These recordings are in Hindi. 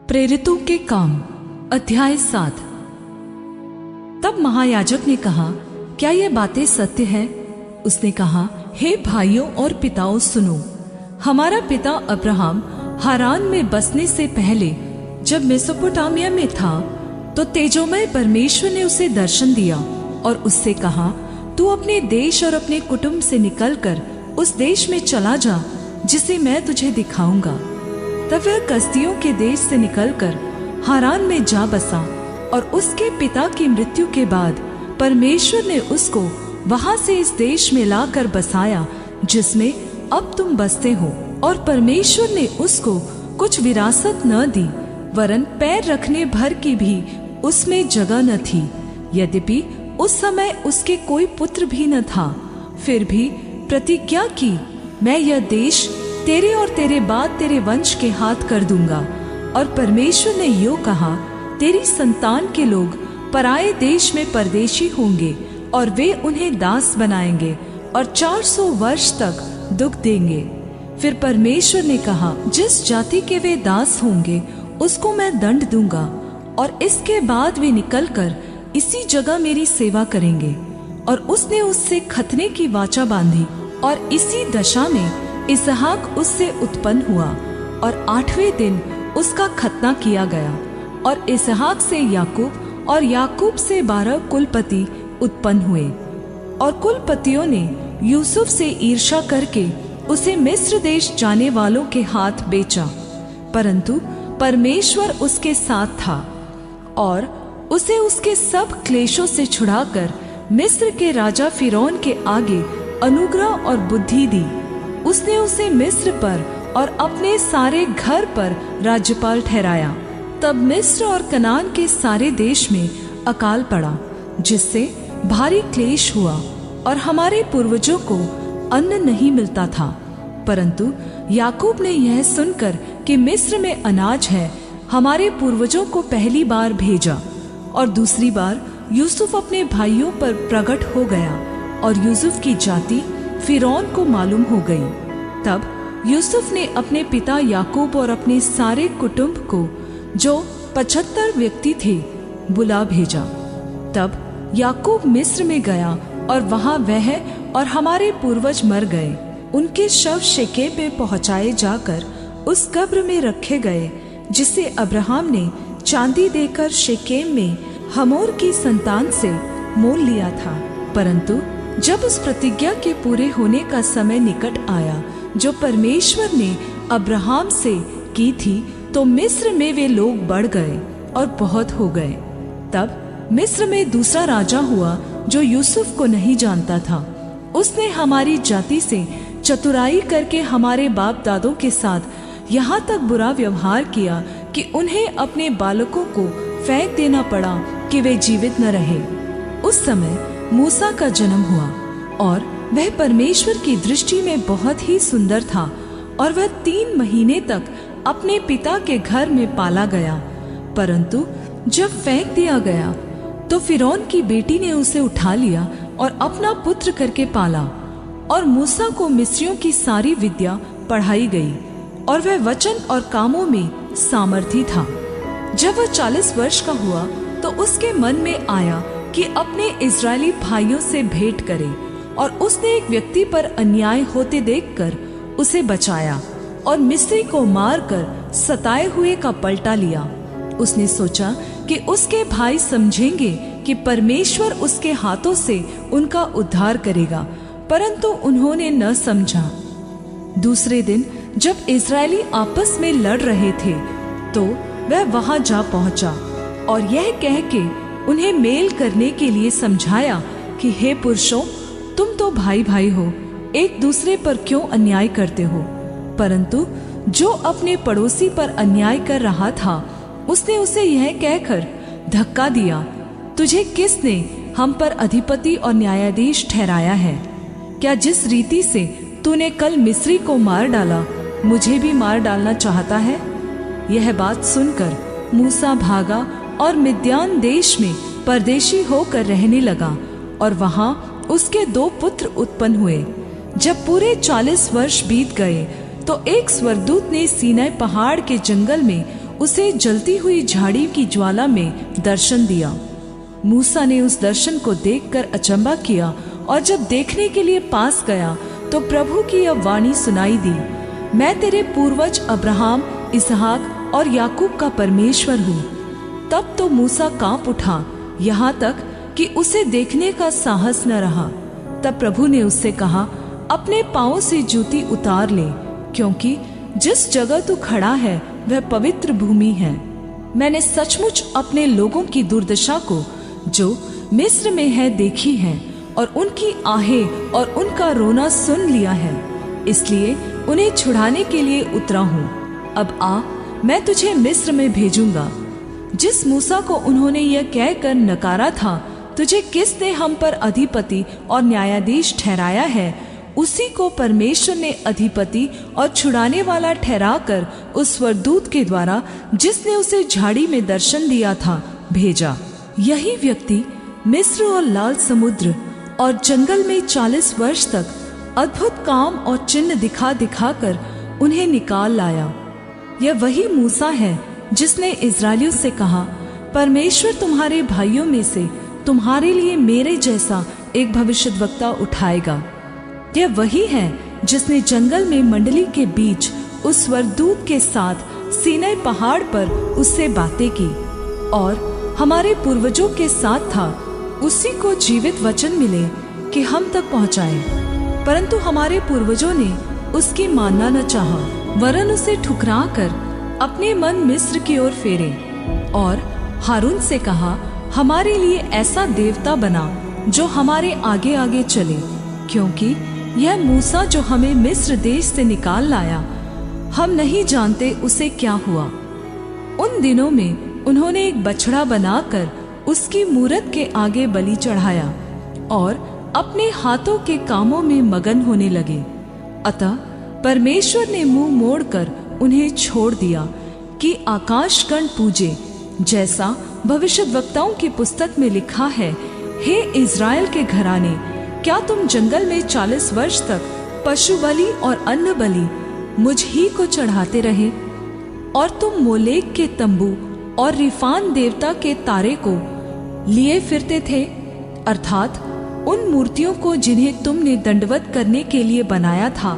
प्रेरितों के काम अध्याय 7। तब महायाजक ने कहा, क्या ये बातें सत्य है? उसने कहा, हे भाइयों और पिताओं सुनो। हमारा पिता अब्राहम हारान में बसने से पहले जब मेसोपोटामिया में था तो तेजोमय परमेश्वर ने उसे दर्शन दिया और उससे कहा, तू अपने देश और अपने कुटुंब से निकलकर उस देश में चला जा जिसे मैं तुझे दिखाऊंगा। तब वह कसदियों के देश से निकलकर हारान में जा बसा और उसके पिता की मृत्यु के बाद परमेश्वर ने उसको वहां से इस देश में लाकर बसाया जिसमें अब तुम बसते हो। और परमेश्वर ने उसको कुछ विरासत न दी, वरन पैर रखने भर की भी उसमें जगह न थी। यद्यपि उस समय उसके कोई पुत्र भी न था, फिर भी प्रतिज्ञा की, मैं यह देश तेरे और तेरे बाद तेरे वंश के हाथ कर दूंगा। और परमेश्वर ने यूं कहा, तेरी संतान के लोग पराए देश में परदेशी होंगे और वे उन्हें दास बनाएंगे और 400 वर्ष तक दुख देंगे। फिर परमेश्वर ने कहा, जिस जाति के वे दास होंगे उसको मैं दंड दूंगा और इसके बाद वे निकलकर इसी जगह मेरी सेवा करेंगे। और उसने उससे खतने की वाचा बांधी और इसी दशा में इसहाक उससे उत्पन्न हुआ और 8वें दिन उसका खतना किया गया। और इसहाक से याकूब और याकूब से 12 कुलपति उत्पन्न हुए। और कुलपतियों ने यूसुफ से ईर्ष्या करके उसे मिस्र देश जाने वालों के हाथ बेचा, परंतु परमेश्वर उसके साथ था और उसे उसके सब क्लेशों से छुड़ाकर मिस्र के राजा फिरौन के आगे अनुग्रह और बुद्धि दी। उसने उसे मिस्र पर और अपने सारे घर पर राज्यपाल ठहराया। तब मिस्र और कनान के सारे देश में अकाल पड़ा, जिससे भारी क्लेश हुआ और हमारे पूर्वजों को अन्न नहीं मिलता था। परंतु याकूब ने यह सुनकर कि मिस्र में अनाज है, हमारे पूर्वजों को पहली बार भेजा। और दूसरी बार यूसुफ अपने भाइयों पर प्रकट हो गया और यूसुफ की जाति फिरौन को मालूम हो गई। तब यूसुफ ने अपने पिता याकूब और अपने सारे कुटुंब को, जो 75 व्यक्ति थे, बुला भेजा। तब याकूब मिस्र में गया और वहां वह और हमारे पूर्वज मर गए। उनके शव शेकेम में पहुंचाए जाकर उस कब्र में रखे गए जिसे अब्राहम ने चांदी देकर शेकेम में हमोर की संतान से मोल लिया था। परंतु जब उस प्रतिज्ञा के पूरे होने का समय निकट आया जो परमेश्वर ने अब्राहम से की थी, तो मिस्र में वे लोग बढ़ गए और बहुत हो गए। तब मिस्र में दूसरा राजा हुआ जो यूसुफ को नहीं जानता था। उसने हमारी जाति से चतुराई करके हमारे बाप दादों के साथ यहाँ तक बुरा व्यवहार किया कि उन्हें अपने बालकों को फेंक देना पड़ा कि वे जीवित न रहे। उस समय मूसा का जन्म हुआ और वह परमेश्वर की दृष्टि में बहुत ही सुंदर था और वह 3 महीने तक अपने पिता के घर में पाला गया। परंतु जब फेंक दिया गया तो फिरौन की बेटी ने उसे उठा लिया और अपना पुत्र करके पाला। और मूसा को मिस्रियों की सारी विद्या पढ़ाई गई और वह वचन और कामों में सामर्थी था। जब वह 40 वर्ष का हुआ तो उसके मन में आया कि अपने इस्राएली भाइयों से भेंट करे, और उसने एक व्यक्ति पर अन्याय होते देखकर उसे बचाया और मिस्री को मारकर सताए हुए का पलटा लिया। उसने सोचा कि उसके भाई समझेंगे कि परमेश्वर उसके हाथों से उनका उद्धार करेगा, परंतु उन्होंने न समझा। दूसरे दिन जब इस्राएली आपस में लड़ रहे थे तो वह वहां जा पहुंचा और यह कह के उन्हें मेल करने के लिए समझाया कि हे पुरुषों, तुम तो भाई भाई हो, एक दूसरे पर क्यों अन्याय करते हो? परंतु जो अपने पड़ोसी पर अन्याय कर रहा था उसने उसे यह कहकर धक्का दिया, तुझे किसने हम पर अधिपति और न्यायाधीश ठहराया है? क्या जिस रीति से तूने कल मिस्री को मार डाला, मुझे भी मार डालना चाहता है? यह बात सुनकर मूसा भागा और मिद्यान देश में परदेशी होकर रहने लगा और वहां उसके 2 पुत्र उत्पन्न हुए। जब पूरे 40 वर्ष बीत गए तो एक स्वर्गदूत ने सीनै पहाड़ के जंगल में उसे जलती हुई झाड़ी की ज्वाला में दर्शन दिया। मूसा ने उस दर्शन को देखकर अचंभा किया और जब देखने के लिए पास गया तो प्रभु की यह वाणी सुनाई दी, मैं तेरे पूर्वज अब्राहम, इसहाक और याकूब का परमेश्वर हूँ। तब तो मूसा कांप उठा, यहाँ तक कि उसे देखने का साहस न रहा। तब प्रभु ने उससे कहा, अपने पांवों से जूती उतार ले, क्योंकि जिस जगह तू खड़ा है वह पवित्र भूमि है। मैंने सचमुच अपने लोगों की दुर्दशा को जो मिस्र में है देखी है, और उनकी आहें और उनका रोना सुन लिया है, इसलिए उन्हें छुड़ाने के लिए उतरा हूँ। अब आ, मैं तुझे मिस्र में भेजूंगा। जिस मूसा को उन्होंने यह कहकर नकारा था, तुझे किसने हम पर अधिपति और न्यायाधीश ठहराया है, उसी को परमेश्वर ने अधिपति और छुड़ाने वाला ठहराकर उस स्वरदूत के द्वारा, जिसने उसे झाड़ी में दर्शन दिया था, भेजा। यही व्यक्ति मिस्र और लाल समुद्र और जंगल में 40 वर्ष तक अद्भुत काम और चिन्ह दिखा दिखाकर उन्हें निकाल लाया। यह वही मूसा है जिसने इस्राएलियों से कहा, परमेश्वर तुम्हारे भाइयों में से तुम्हारे लिए मेरे जैसा एक भविष्यद्वक्ता उठाएगा। यह वही है जिसने जंगल में मंडली के बीच उस स्वरदूत के साथ सीनै पहाड़ पर उससे बातें की और हमारे पूर्वजों के साथ था। उसी को जीवित वचन मिले कि हम तक पहुंचाए, परंतु हमारे पूर्वजों ने उसकी मानना न चाहा, वरन उसे ठुकरा कर अपने मन मिस्र की ओर फेरे। और हारून से कहा, हमारे लिए ऐसा देवता बना जो हमारे आगे आगे चले, क्योंकि यह मूसा जो हमें मिस्र देश से निकाल लाया, हम नहीं जानते उसे क्या हुआ। उन दिनों में उन्होंने एक बछड़ा बनाकर उसकी मूरत के आगे बलि चढ़ाया और अपने हाथों के कामों में मगन होने लगे। अतः परमेश्वर ने मुंह मोड़कर उन्हें छोड़ दिया कि आकाशगण पूजे, जैसा भविष्यद्वक्ताओं की पुस्तक में लिखा है, हे इज़राइल के घराने, क्या तुम जंगल में 40 वर्ष तक पशु बलि और अन्न बलि मुझ ही को चढ़ाते रहे? और तुम मोलेक के तंबू और रिफान देवता के तारे को लिए फिरते थे, अर्थात उन मूर्तियों को जिन्हें तुमने दंडवत करने के लिए बनाया था।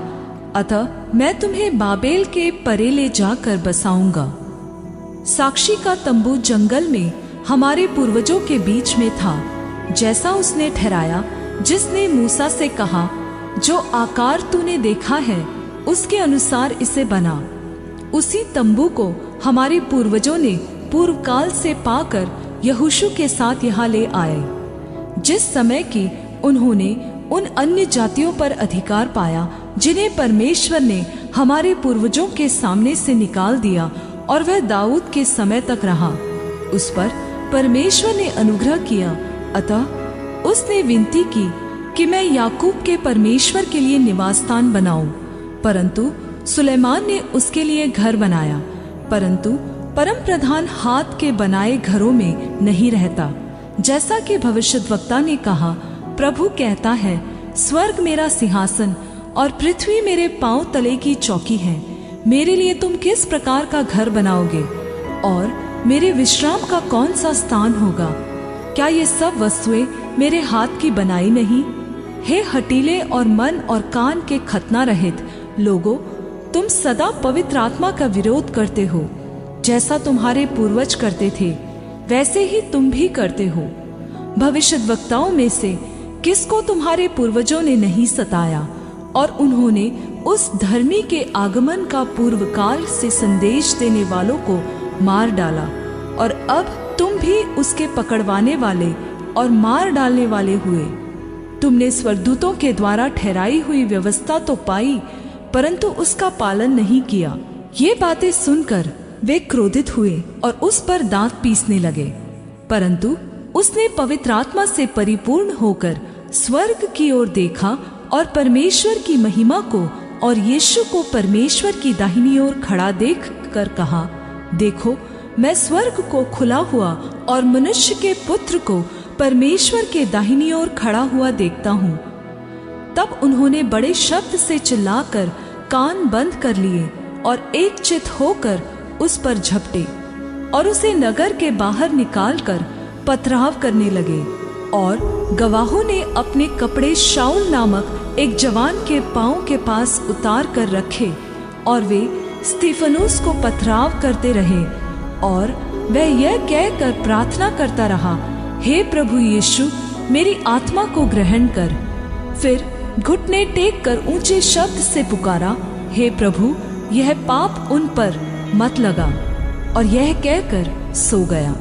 अतः मैं तुम्हें बाबेल के परे ले जाकर बसाऊंगा। साक्षी का तंबू जंगल में हमारे पूर्वजों के बीच में था, जैसा उसने ठहराया, जिसने मूसा से कहा, जो आकार तूने देखा है उसके अनुसार इसे बना। उसी तंबू को हमारे पूर्वजों ने पूर्व काल से पाकर यहोशू के साथ यहाँ ले आए। जिस समय की उन्होंने उन अन्य जातियों पर अधिकार पाया जिन्हें परमेश्वर ने हमारे पूर्वजों के सामने से निकाल दिया, और वह दाऊद के समय तक रहा। उस पर परमेश्वर ने अनुग्रह किया। अतः उसने विनती की कि मैं याकूब के परमेश्वर के लिए निवास स्थान बनाऊं, परंतु सुलेमान ने उसके लिए घर बनाया, परंतु परम प्रधान हाथ के बनाए घरों में नहीं रहता। जैसा कि भविष्यद्वक्ता ने कहा, प्रभु कहता है, स्वर्ग मेरा सिंहासन और पृथ्वी मेरे पांव तले की चौकी है। मेरे लिए तुम किस प्रकार का घर बनाओगे, और मेरे विश्राम का कौन सा स्थान होगा? क्या ये सब वस्तुएं मेरे हाथ की बनाई नहीं? हे हठीले और मन और कान के खतना रहित लोगों, तुम सदा पवित्र आत्मा का विरोध करते हो। जैसा तुम्हारे पूर्वज करते थे, वैसे ही तुम भी करते हो। भविष्यद्वक्ताओं में से किसको तुम्हारे पूर्वजों ने नहीं सताया, और उन्होंने उस धर्मी के आगमन का पूर्व काल से संदेश देने वालों को मार डाला, और अब तुम भी उसके पकड़वाने वाले और मार डालने वाले हुए। तुमने स्वर्गदूतों के द्वारा ठहराई हुई व्यवस्था तो पाई, परंतु उसका पालन नहीं किया। ये बातें सुनकर वे क्रोधित हुए और उस पर दांत पीसने लगे। परंतु उसने पवित्र आत्मा से परिपूर्ण होकर स्वर्ग की ओर देखा और परमेश्वर की महिमा को और यीशु को परमेश्वर की दाहिनी ओर खड़ा देख कर कहा, देखो, मैं स्वर्ग को खुला हुआ और मनुष्य के पुत्र को परमेश्वर के दाहिनी ओर खड़ा हुआ देखता हूँ। तब उन्होंने बड़े शब्द से चिल्लाकर कान बंद कर लिए और एक चित होकर उस पर झपटे और उसे नगर के बाहर निकालकर पथराव करने लगे। और गवाहों ने अपने कपड़े शाऊल नामक एक जवान के पांव के पास उतार कर रखे और वे स्तिफनुस को पथराव करते रहे। और वह यह कहकर प्रार्थना करता रहा, हे प्रभु यीशु, मेरी आत्मा को ग्रहण कर। फिर घुटने टेक कर ऊंचे शब्द से पुकारा, हे प्रभु, यह पाप उन पर मत लगा। और यह कहकर सो गया।